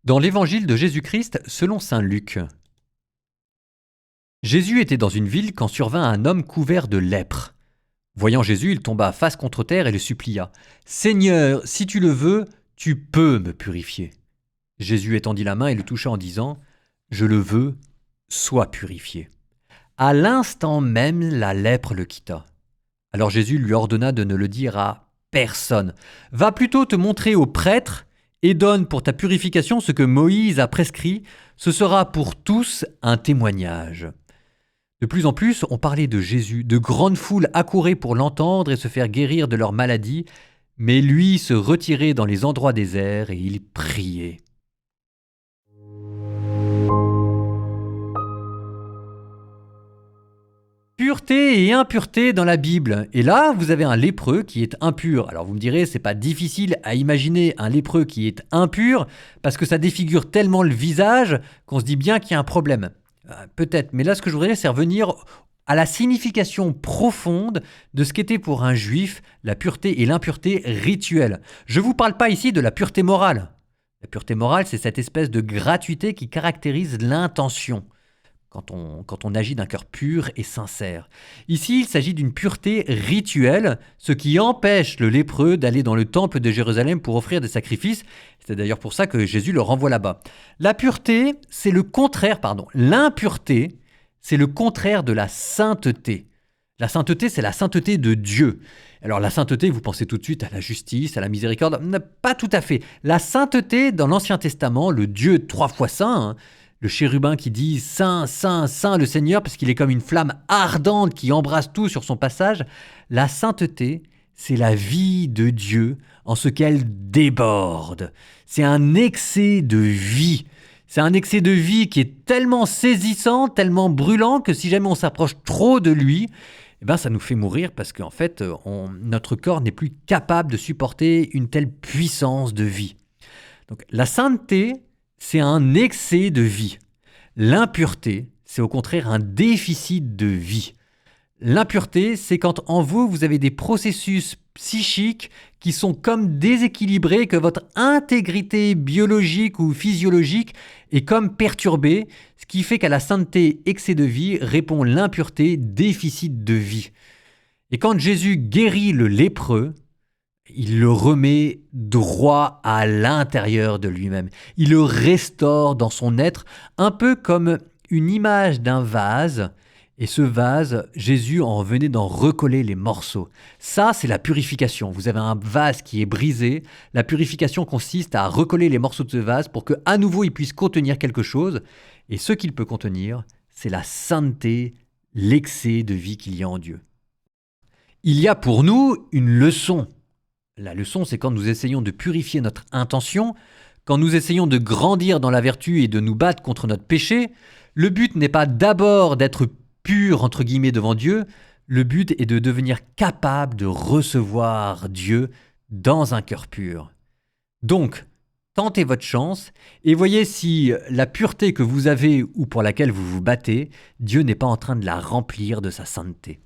Dans l'évangile de Jésus-Christ selon saint Luc. Jésus était dans une ville quand survint un homme couvert de lèpre. Voyant Jésus, il tomba face contre terre et le supplia. « Seigneur, si tu le veux, tu peux me purifier. » Jésus étendit la main et le toucha en disant « Je le veux, sois purifié. » À l'instant même, la lèpre le quitta. Alors Jésus lui ordonna de ne le dire à personne. « Va plutôt te montrer au prêtre et donne pour ta purification ce que Moïse a prescrit. Ce sera pour tous un témoignage. » De plus en plus, on parlait de Jésus. De grandes foules accouraient pour l'entendre et se faire guérir de leur maladie, mais lui se retirait dans les endroits déserts et il priait. Pureté et impureté dans la Bible. Et là, vous avez un lépreux qui est impur. Alors vous me direz, c'est pas difficile à imaginer un lépreux qui est impur parce que ça défigure tellement le visage qu'on se dit bien qu'il y a un problème. Peut-être, mais là ce que je voudrais c'est revenir à la signification profonde de ce qu'était pour un juif la pureté et l'impureté rituelle. Je ne vous parle pas ici de la pureté morale. La pureté morale, c'est cette espèce de gratuité qui caractérise l'intention. Quand on agit d'un cœur pur et sincère. Ici, il s'agit d'une pureté rituelle, ce qui empêche le lépreux d'aller dans le temple de Jérusalem pour offrir des sacrifices. C'est d'ailleurs pour ça que Jésus le renvoie là-bas. La pureté, c'est le contraire, l'impureté, c'est le contraire de la sainteté. La sainteté, c'est la sainteté de Dieu. Alors la sainteté, vous pensez tout de suite à la justice, à la miséricorde. Pas tout à fait. La sainteté, dans l'Ancien Testament, le Dieu 3 fois saint, le chérubin qui dit « Saint, Saint, Saint le Seigneur » parce qu'il est comme une flamme ardente qui embrasse tout sur son passage. La sainteté, c'est la vie de Dieu en ce qu'elle déborde. C'est un excès de vie. C'est un excès de vie qui est tellement saisissant, tellement brûlant que si jamais on s'approche trop de lui, ça nous fait mourir parce qu'en fait, notre corps n'est plus capable de supporter une telle puissance de vie. Donc la sainteté, c'est un excès de vie. L'impureté, c'est au contraire un déficit de vie. L'impureté, c'est quand en vous, vous avez des processus psychiques qui sont comme déséquilibrés, que votre intégrité biologique ou physiologique est comme perturbée, ce qui fait qu'à la sainteté, excès de vie, répond l'impureté, déficit de vie. Et quand Jésus guérit le lépreux, il le remet droit à l'intérieur de lui-même. Il le restaure dans son être, un peu comme une image d'un vase. Et ce vase, Jésus en venait d'en recoller les morceaux. Ça, c'est la purification. Vous avez un vase qui est brisé. La purification consiste à recoller les morceaux de ce vase pour qu'à nouveau, il puisse contenir quelque chose. Et ce qu'il peut contenir, c'est la sainteté, l'excès de vie qu'il y a en Dieu. Il y a pour nous une leçon. La leçon, c'est quand nous essayons de purifier notre intention, quand nous essayons de grandir dans la vertu et de nous battre contre notre péché. Le but n'est pas d'abord d'être pur, entre guillemets, devant Dieu. Le but est de devenir capable de recevoir Dieu dans un cœur pur. Donc, tentez votre chance et voyez si la pureté que vous avez ou pour laquelle vous vous battez, Dieu n'est pas en train de la remplir de sa sainteté.